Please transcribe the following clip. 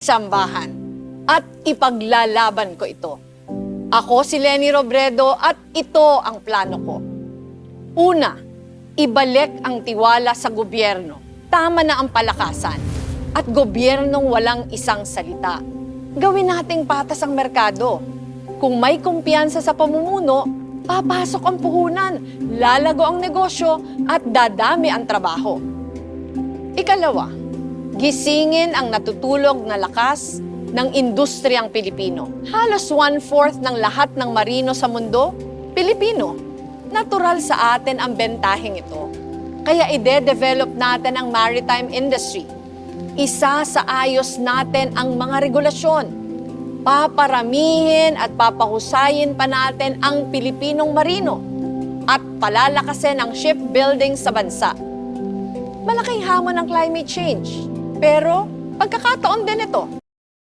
sambahan at ipaglalaban ko ito. Ako si Leni Robredo at ito ang plano ko. Una, ibalik ang tiwala sa gobyerno. Tama na ang palakasan at gobyernong walang isang salita. Gawin nating patas ang merkado. Kung may kumpiyansa sa pamumuno, papasok ang puhunan, lalago ang negosyo at dadami ang trabaho. Ikalawa, gisingin ang natutulog na lakas ng industriyang Pilipino. Halos 1/4 ng lahat ng marino sa mundo, Pilipino. Natural sa atin ang bentaheng ito. Kaya ide-develop natin ang maritime industry. Isa sa ayos natin ang mga regulasyon. Paparamihin at papahusayin pa natin ang Pilipinong marino at palalakasin ang shipbuilding sa bansa. Malaking hamon ang climate change. Pero pagkakataon din ito